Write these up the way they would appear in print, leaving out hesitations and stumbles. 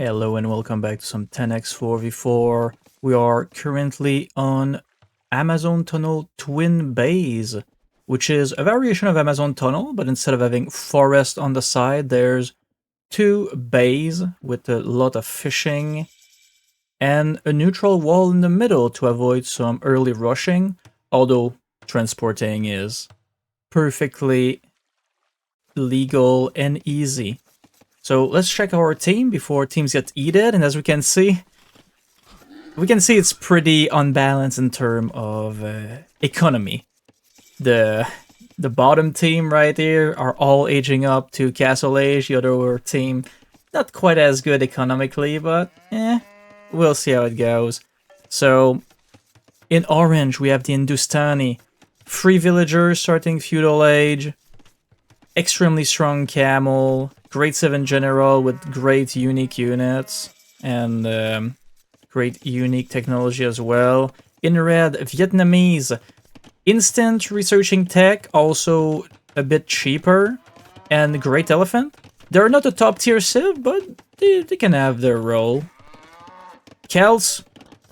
Hello and welcome back to some 10x 4v4. We are currently on Amazon Tunnel Twin Bays, which is a variation of Amazon Tunnel, but instead of having forest on the side, there's two bays with a lot of fishing and a neutral wall in the middle to avoid some early rushing, although transporting is perfectly legal and easy. So let's check our team before teams get eaten, and as we can see it's pretty unbalanced in terms of economy. The bottom team right here are all aging up to castle age. The other team not quite as good economically, but we'll see how it goes. So in orange we have the Hindustani, 3 villagers starting feudal age, extremely strong camel, great 7 general with great unique units and great unique technology as well. In red, Vietnamese, instant researching tech, also a bit cheaper, and great elephant. They're not a top tier civ, but they can have their role. Celts,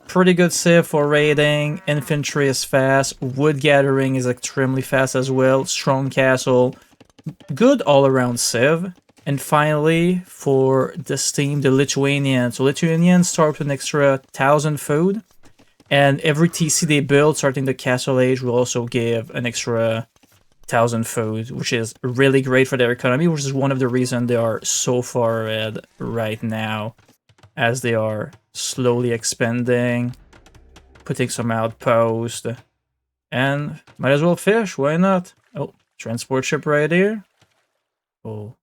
pretty good civ for raiding, infantry is fast, wood gathering is extremely fast as well, strong castle, good all-around civ. And finally, for this team, the Lithuanian. So Lithuanians start with an extra 1,000 food, and every TC they build starting the castle age will also give an extra 1,000 food, which is really great for their economy, which is one of the reasons they are so far ahead right now, as they are slowly expanding, putting some outposts, and might as well fish, why not? Oh, transport ship right here. Oh.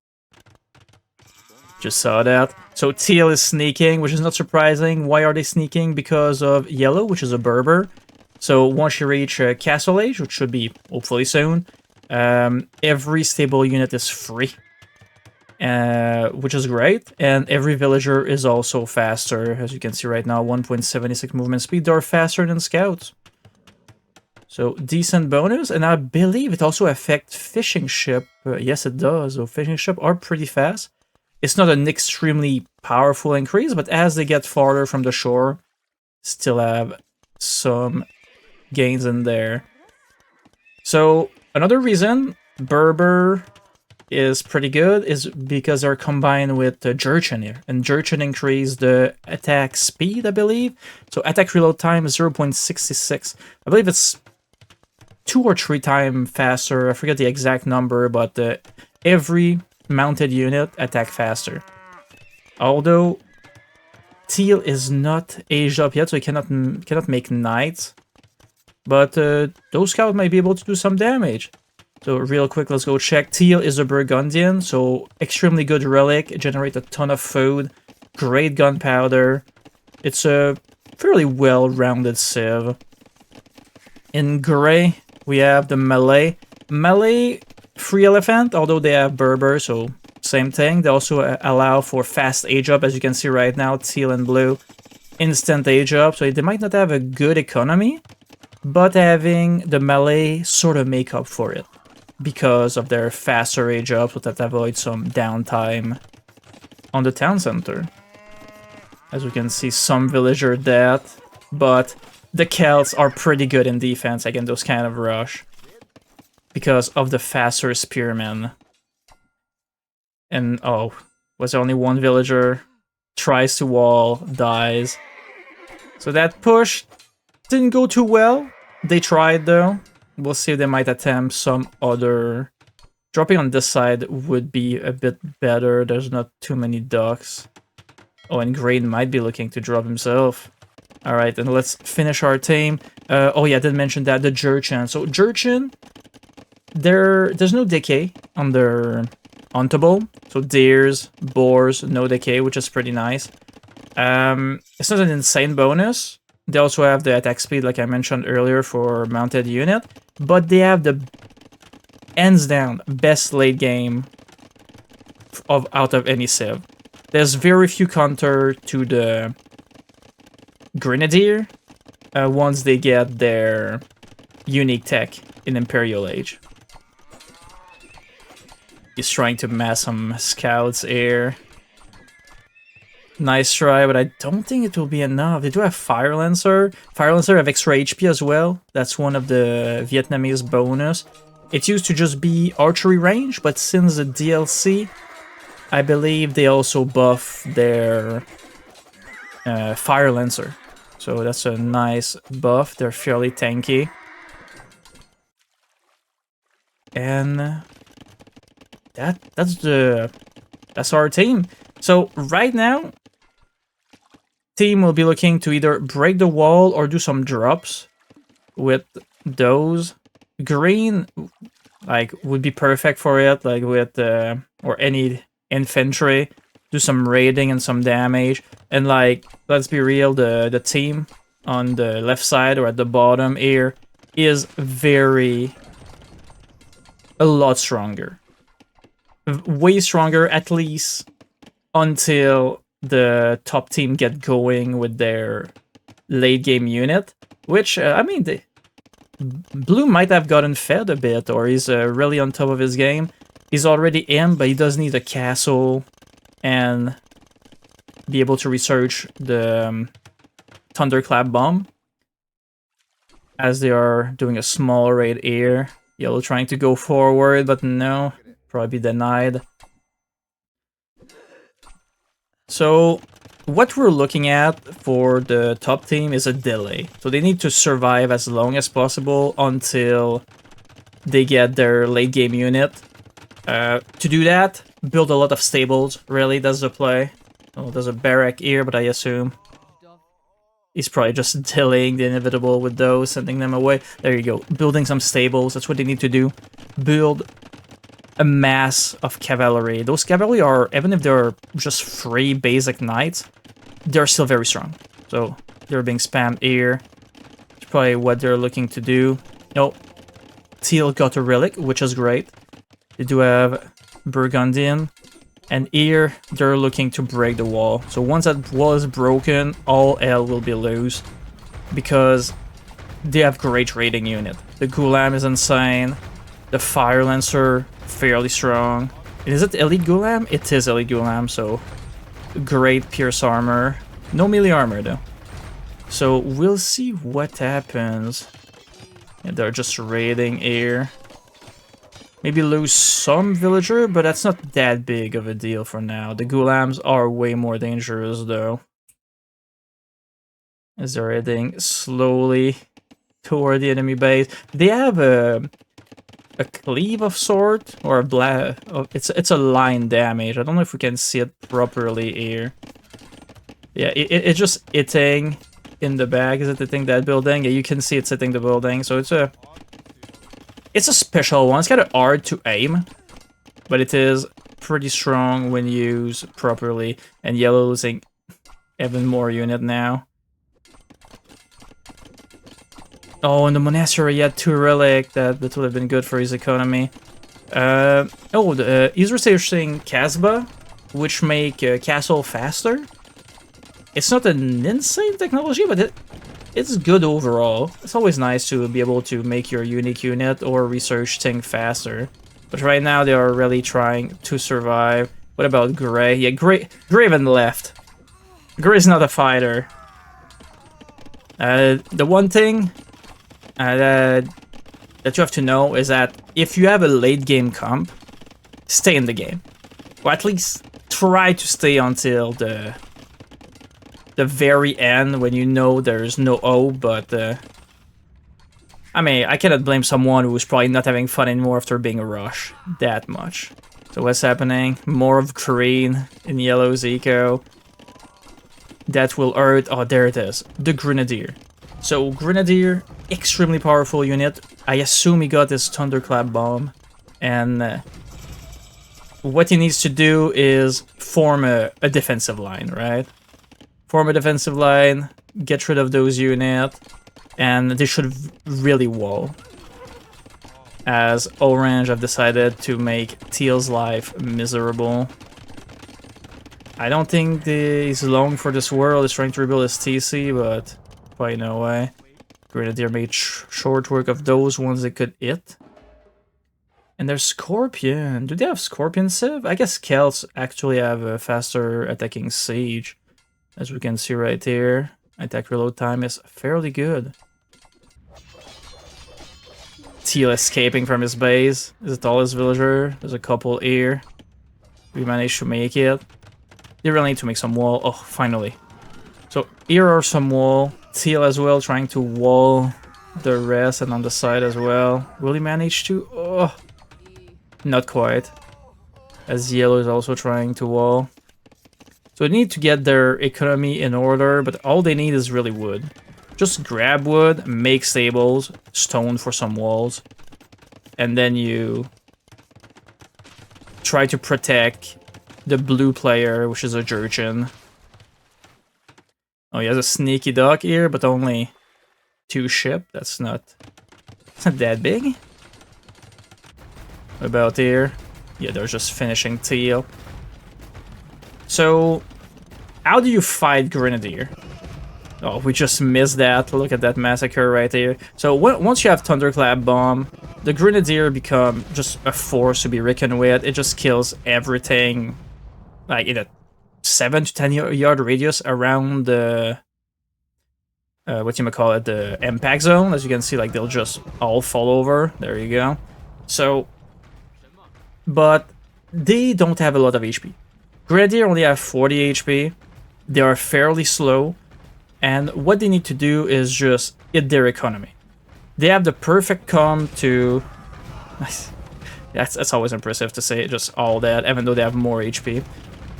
Just saw that. So teal is sneaking, which is not surprising. Why are they sneaking? Because of yellow, which is a Berber. So once you reach castle age, which should be hopefully soon, every stable unit is free, which is great. And every villager is also faster, as you can see right now. 1.76 movement speed. They're faster than scouts. So decent bonus, and I believe it also affects fishing ship. Yes, it does. So fishing ship are pretty fast. It's not an extremely powerful increase, but as they get farther from the shore, still have some gains in there. So another reason Berber is pretty good is because they're combined with Jurchen here. And Jurchen increased the attack speed, I believe. So attack reload time is 0.66. I believe it's 2 or 3 times faster. I forget the exact number, but every mounted unit attack faster. Although teal is not aged up yet, so he cannot make knights. But those scouts might be able to do some damage. So real quick, let's go check. Teal is a Burgundian, so extremely good relic, generate a ton of food, great gunpowder. It's a fairly well-rounded civ. In gray, we have the melee. Melee, free elephant, although they have Berber, so same thing. They also allow for fast age up, as you can see right now, teal and blue. Instant age up, so they might not have a good economy, but having the melee sort of make up for it because of their faster age up, so that avoids some downtime on the town center. As we can see, some villager dead, but the Celts are pretty good in defense against those kind of rush, because of the faster spearmen. And oh, was there only one villager? Tries to wall, dies. So that push didn't go too well. They tried though. We'll see if they might attempt some other. Dropping on this side would be a bit better. There's not too many ducks. Oh, and Grain might be looking to drop himself. Alright, then let's finish our team. Oh yeah, I didn't mention that, the Jurchens. So Jurchen, there's no decay on their huntable, so deers, boars, no decay, which is pretty nice. It's not an insane bonus. They also have the attack speed, like I mentioned earlier, for mounted unit, but they have the hands down best late game out of any civ. There's very few counter to the Grenadier once they get their unique tech in Imperial Age. He's trying to mass some scouts here. Nice try, but I don't think it will be enough. They do have Fire Lancer. Fire Lancer have extra HP as well. That's one of the Vietnamese bonus. It used to just be archery range, but since the DLC, I believe they also buff their Fire Lancer. So that's a nice buff. They're fairly tanky. And that's our team. So right now, team will be looking to either break the wall or do some drops with those. Green, like, would be perfect for it, like with or any infantry. Do some raiding and some damage. And like, let's be real, the team on the left side or at the bottom here is a lot stronger. Way stronger, at least until the top team get going with their late game unit. Which, I mean, Blue might have gotten fed a bit, or he's really on top of his game. He's already in, but he does need a castle and be able to research the Thunderclap Bomb. As they are doing a small raid here. Yellow trying to go forward, but no, probably denied. So what we're looking at for the top team is a delay. So they need to survive as long as possible until they get their late game unit. To do that, build a lot of stables, really, that's the play. Oh, there's a barrack here, but I assume he's probably just delaying the inevitable with those, sending them away. There you go. Building some stables. That's what they need to do. Build a mass of cavalry. Those cavalry are, even if they're just free basic knights, they're still very strong. So they're being spammed here. It's probably what they're looking to do. No. Teal got a relic, which is great. They do have Burgundian. And here, they're looking to break the wall. So once that wall is broken, all hell will be loose. Because they have great raiding unit. The Gulam is insane. The Fire Lancer, fairly strong. Is it Elite Gulam? It is Elite Gulam, so great pierce armor. No melee armor, though. So we'll see what happens. Yeah, they're just raiding here. Maybe lose some villager, but that's not that big of a deal for now. The Gulams are way more dangerous, though. As they're heading slowly toward the enemy base. They have a cleave of sort, or a black. Oh, it's a line damage. I don't know if we can see it properly here. Yeah, it's just hitting in the back. Is it hitting that building? Yeah, you can see it's hitting the building. So it's a special one. It's kind of hard to aim, but it is pretty strong when used properly. And yellow losing even more unit now. Oh, and the monastery had 2 relic. That would have been good for his economy. He's researching Casbah, which make castle faster. It's not an insane technology, but it's good overall. It's always nice to be able to make your unique unit or research thing faster. But right now they are really trying to survive. What about Gray? Yeah, Gray even left. Gray's not a fighter. The one thing that you have to know is that if you have a late game comp, stay in the game. Or at least try to stay until the very end when you know there's no hope, but I mean, I cannot blame someone who's probably not having fun anymore after being rushed that much. So what's happening? More of green in yellow's eco. That will hurt. Oh, there it is. The Grenadier. So Grenadier, extremely powerful unit. I assume he got his Thunderclap Bomb. And what he needs to do is form a defensive line, right? Form a defensive line, get rid of those units, and they should really wall. As Orange have decided to make Teal's life miserable. I don't think he's long for this world. He's trying to rebuild his TC, but probably no way. Grenadier made short work of those ones they could hit. And there's Scorpion. Do they have Scorpion Civ? I guess Celts actually have a faster attacking siege. As we can see right here, attack reload time is fairly good. Teal escaping from his base is the tallest villager. There's a couple here. We managed to make it. They really need to make some wall. Oh, finally. So here are some wall. Teal as well, trying to wall the rest, and on the side as well. Will he manage to? Oh, not quite. As yellow is also trying to wall. So they need to get their economy in order, but all they need is really wood. Just grab wood, make stables, stone for some walls, and then you try to protect the blue player, which is a Jurchen. Oh, he has a sneaky dock here, but only 2 ship. That's not that big. What about here? Yeah, they're just finishing teal. So, how do you fight Grenadier? Oh, we just missed that. Look at that massacre right here. So, once you have Thunderclap Bomb, the Grenadier become just a force to be reckoned with. It just kills everything, like in a 7 to 10 yard radius around the the impact zone. As you can see, like they'll just all fall over. There you go. So, but they don't have a lot of HP. Grenadier only have 40 HP. They are fairly slow, and what they need to do is just hit their economy. They have the perfect com to. That's always impressive to say just all that, even though they have more HP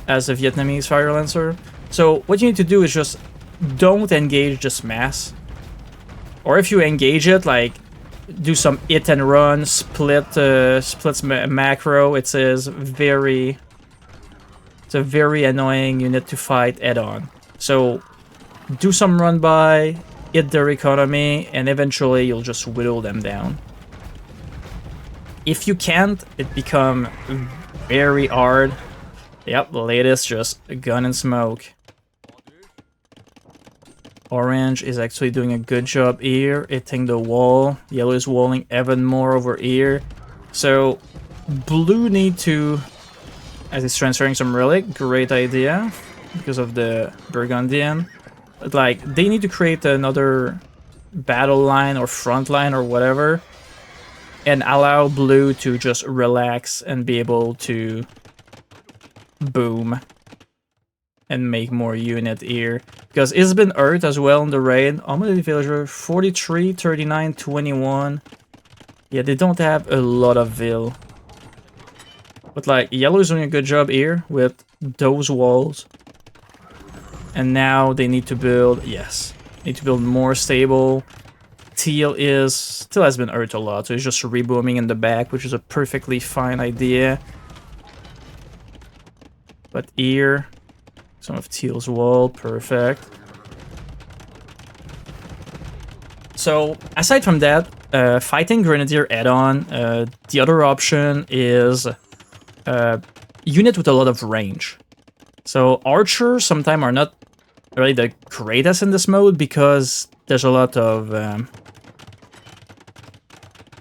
as a Vietnamese Fire Lancer. So what you need to do is just don't engage this mass. Or if you engage it, like, do some hit and run, splits macro. It's a very annoying unit to fight head on. So do some run by, hit their economy, and eventually you'll just whittle them down. If you can't, it become very hard. Yep, the latest, just a gun and smoke. Orange is actually doing a good job here, hitting the wall. Yellow is walling even more over here. So, blue need to, as it's transferring some relic, great idea, because of the Burgundian. But like, they need to create another battle line or front line or whatever, and allow blue to just relax and be able to boom and make more unit here, because it's been hurt as well in the raid. Almost villager 43, 39, 21. Yeah, they don't have a lot of vil, but like yellow is doing a good job here with those walls, and now they need to build, yes, need to build more stable. Teal still has been hurt a lot, so he's just rebooming in the back, which is a perfectly fine idea. But here, some of Teal's wall, perfect. So, aside from that, fighting Grenadier head-on, the other option is unit with a lot of range. So, archers sometimes are not really the greatest in this mode, because there's a lot of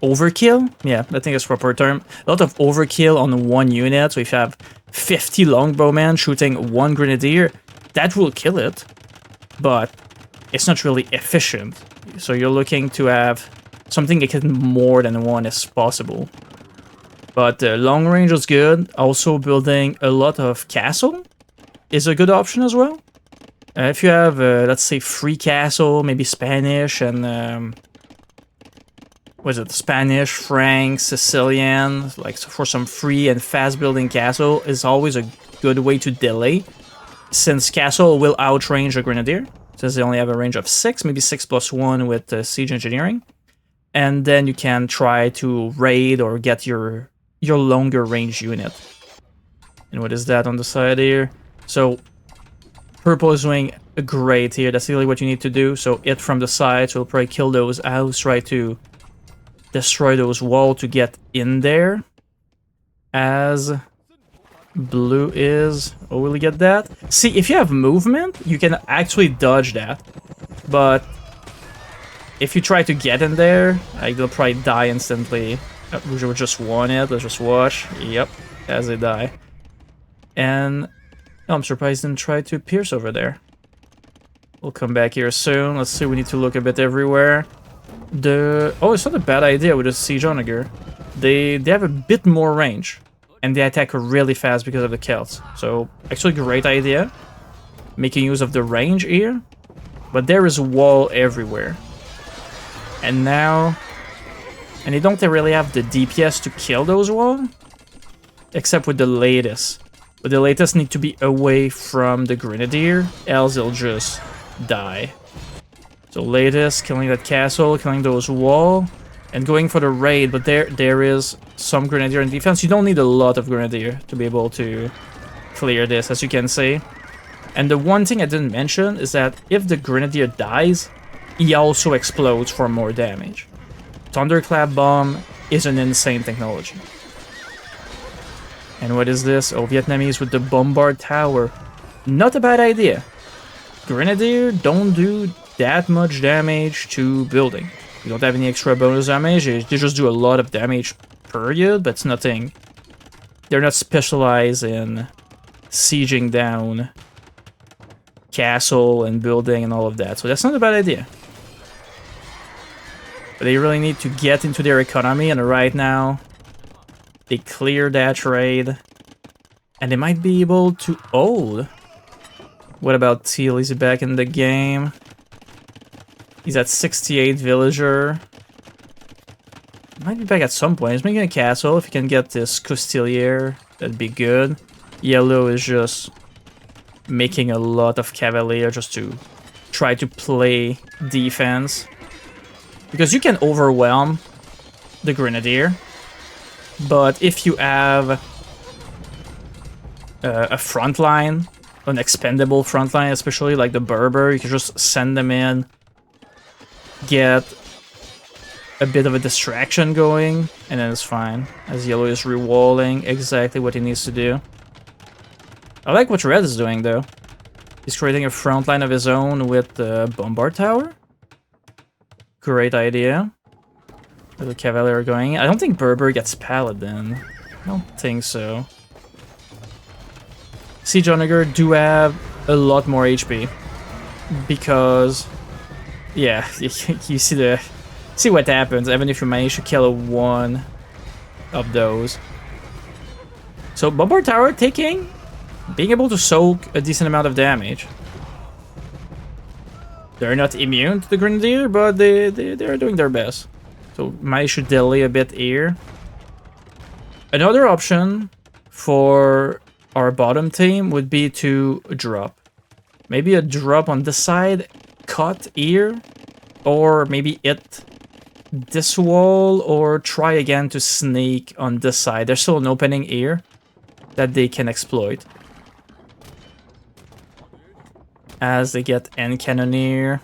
overkill. Yeah, I think that's the proper term. A lot of overkill on one unit. So if you have 50 longbowmen shooting one Grenadier, that will kill it, but it's not really efficient. So you're looking to have something that can more than one as possible. But long range is good. Also building a lot of castle is a good option as well. If you have, let's say, free castle, maybe Spanish and was it Spanish, Frank, Sicilian, like for some free and fast building castle is always a good way to delay, since castle will outrange a Grenadier, since they only have a range of 6, maybe 6+1 with siege engineering, and then you can try to raid or get your longer range unit. And what is that on the side here? So purple is doing great here. That's really what you need to do. So hit from the side, so we'll probably kill those out, try to destroy those walls to get in there. As blue is... Oh, will we get that? See, if you have movement, you can actually dodge that. But if you try to get in there, like, they'll probably die instantly. We should just warn it. Let's just watch. Yep, as they die. And... Oh, I'm surprised they didn't try to pierce over there. We'll come back here soon. Let's see, we need to look a bit everywhere. Oh, it's not a bad idea with a siege onager. They have a bit more range, and they attack really fast because of the Celts. So, actually great idea. Making use of the range here. But there is a wall everywhere. And now... And they don't really have the DPS to kill those walls. Except with the latest. But the latest need to be away from the Grenadier, else they'll just die. So latest, killing that castle, killing those wall, and going for the raid. But there is some Grenadier in defense. You don't need a lot of Grenadier to be able to clear this, as you can see. And the one thing I didn't mention is that if the Grenadier dies, he also explodes for more damage. Thunderclap Bomb is an insane technology. And what is this? Oh, Vietnamese with the Bombard Tower. Not a bad idea. Grenadier don't do that much damage to building. You don't have any extra bonus damage. They just do a lot of damage, period, but it's nothing. They're not specialized in sieging down castle and building and all of that. So that's not a bad idea. But they really need to get into their economy, and right now they clear that raid. And they might be able to hold. What about Teal? Is he back in the game? He's at 68 villager. Might be back at some point. He's making a castle. If he can get this Coutelier, that'd be good. Yellow is just making a lot of Cavalier just to try to play defense. Because you can overwhelm the Grenadier. But if you have a front line, an expendable front line, especially like the Berber, you can just send them in, get a bit of a distraction going, and then it's fine. As Yellow is rewalling exactly what he needs to do. I like what Red is doing though. He's creating a front line of his own with the Bombard Tower. Great idea. The Cavalier going. I don't think Berber gets Paladin. I don't think so. Siege Onager do have a lot more HP. Because... yeah, you see what happens even if you manage to kill one of those. So Bombard Tower being able to soak a decent amount of damage. They're not immune to the Grenadier, but they're doing their best. So manage to delay a bit here. Another option for our bottom team would be to drop. Maybe a drop on this side, cut here, or maybe hit this wall, or try again to sneak on this side. There's still an opening here that they can exploit. As they get End Cannoneer.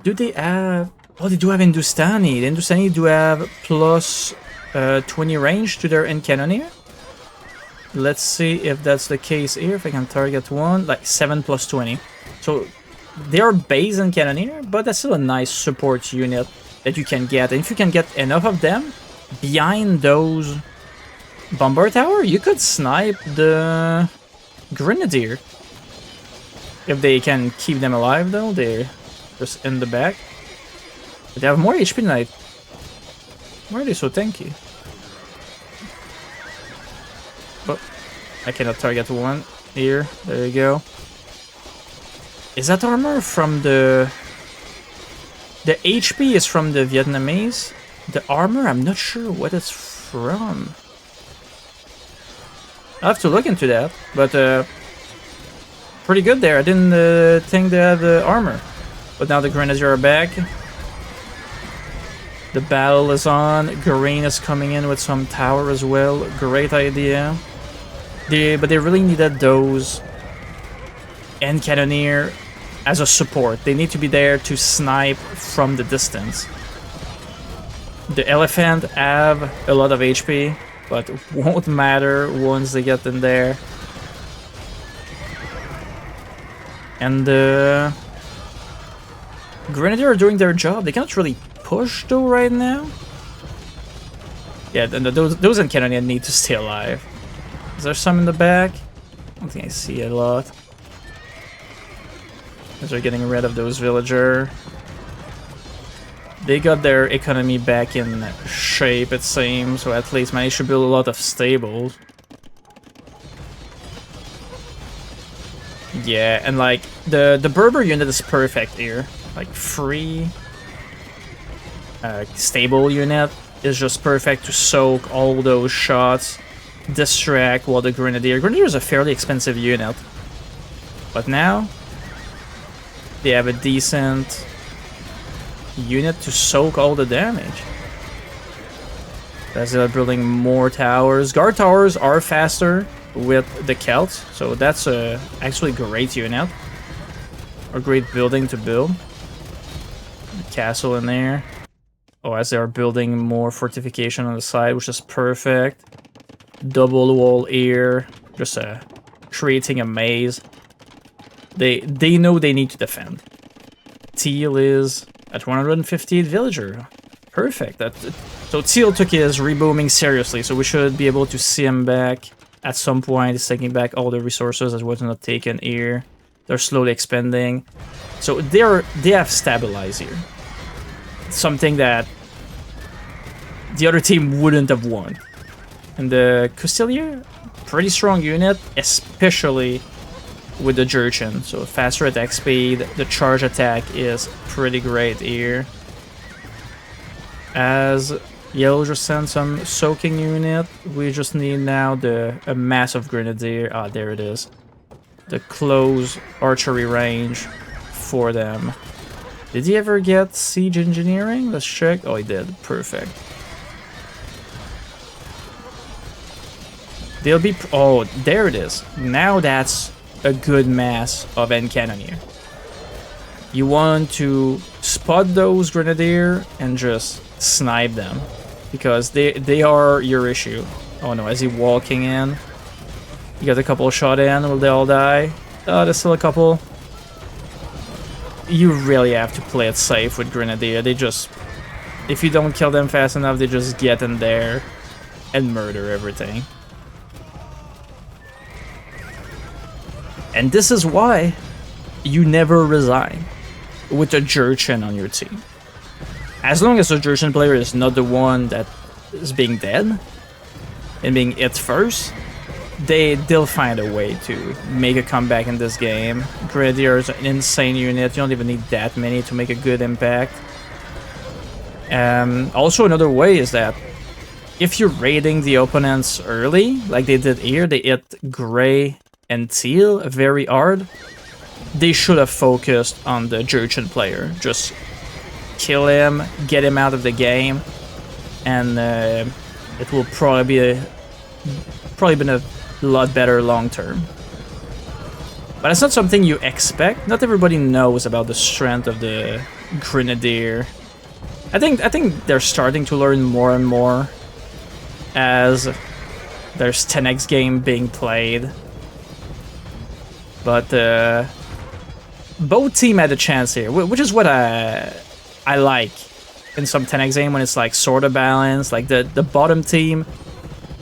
Do they have... oh, they do have Hindustani. The Hindustani do have plus 20 range to their End Cannoneer. Let's see if that's the case here. If I can target one. Like 7 plus 20. So they are base End Cannoneer, but that's still a nice support unit that you can get. And if you can get enough of them behind those Bombard Tower, you could snipe the Grenadier. If they can keep them alive, though, they're just in the back. But they have more HP than I... why are they so tanky? Oh, I cannot target one here. There you go. Is that armor from the... the HP is from the Vietnamese? The armor, I'm not sure what it's from. I'll have to look into that, but pretty good there. I didn't think they had armor. But now the Grenadier are back. The battle is on. Green is coming in with some tower as well. Great idea. But they really needed those End Cannoneer as a support. They need to be there to snipe from the distance. The Elephant have a lot of HP, but won't matter once they get in there. And the Grenadier are doing their job. They can't really push though right now. Yeah, those End Cannoneer need to stay alive. Is there some in the back? I don't think I see a lot. as they're getting rid of those villager. They got their economy back in shape, it seems, so at least managed to build a lot of stables. Yeah, and like the Berber unit is perfect here. Like free stable unit is just perfect to soak all those shots, distract while the Grenadier is a fairly expensive unit. But now they have a decent unit to soak all the damage. As they're building more towers. Guard towers are faster with the Celts, so that's a actually great unit. A great building to build. Castle in there. Oh, as they are building more fortification on the side, which is perfect. Double wall here, just creating a maze. They know they need to defend. Teal is at 158 villager. Perfect. So Teal took his rebooming seriously, so we should be able to see him back at some point. He's taking back all the resources that was not taken here. They're slowly expanding. So they have stabilized here. Something that the other team wouldn't have won. And the Custilier, pretty strong unit, especially with the Jurchens. So faster attack speed, the charge attack is pretty great here. As Yellow just sent some soaking unit, we just need now a massive Grenadier. Ah, there it is. The close archery range for them. Did he ever get siege engineering? Let's check. Oh, he did. Perfect. They'll be... Oh, there it is. Now that's a good mass of end cannoneer. You want to spot those Grenadier and just snipe them, because they are your issue. Oh no, is he walking in? You got a couple shot in. Will they all die? Oh, there's still a couple. You really have to play it safe with Grenadier. They just... If you don't kill them fast enough, they just get in there and murder everything. And this is why you never resign with a Jurchen on your team. As long as the Jurchen player is not the one that is being dead and being hit first, they'll find a way to make a comeback in this game. Grenadier is an insane unit. You don't even need that many to make a good impact. Also, another way is that if you're raiding the opponents early, like they did here, they hit Grey and Teal very hard, they should have focused on the Jurchen player. Just kill him, get him out of the game, and it will probably been a lot better long term. But it's not something you expect. Not everybody knows about the strength of the Grenadier. I think they're starting to learn more and more as there's 10x game being played. But both team had a chance here, which is what I like in some 10x game, when it's like sort of balanced. Like the bottom team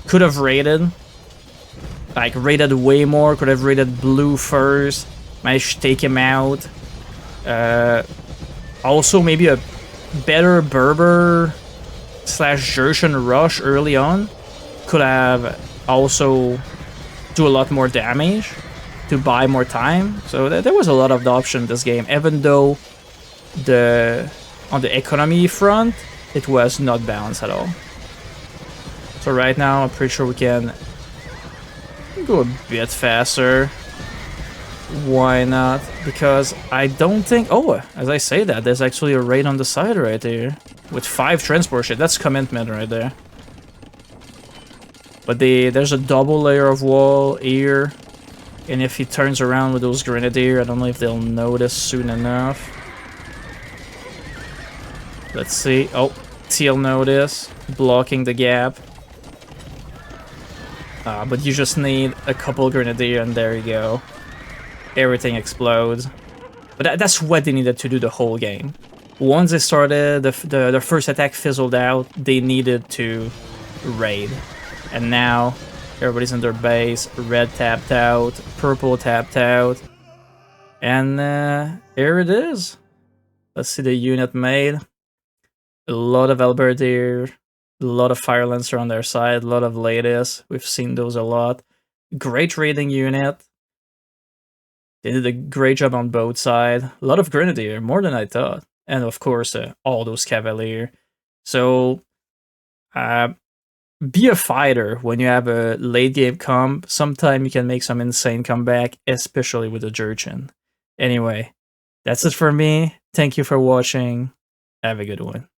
could have raided, like raided way more, could have raided blue first, managed to take him out. Also maybe a better Berber / Jurchen rush early on could have also do a lot more damage to buy more time. So there was a lot of option in this game, even though on the economy front it was not balanced at all. So right now I'm pretty sure we can go a bit faster. Why not? Because I don't think... Oh, as I say that, there's actually a raid on the side right there with 5 transport ships. That's commitment right there. But there's a double layer of wall here. And if he turns around with those Grenadier, I don't know if they'll notice soon enough. Let's see. Oh, Teal notice. Blocking the gap. But you just need a couple Grenadier and there you go. Everything explodes. But that's what they needed to do the whole game. Once they started, the first attack fizzled out, they needed to raid. And now everybody's in their base. Red tapped out, purple tapped out. And here it is. Let's see the unit made. A lot of Halberdier, a lot of Fire Lancer on their side, a lot of Ladies. We've seen those a lot. Great raiding unit. They did a great job on both sides. A lot of Grenadier, more than I thought. And of course, all those Cavalier. So, be a fighter when you have a late game comp. Sometime you can make some insane comeback, especially with a Jurchen. Anyway, that's it for me. Thank you for watching. Have a good one.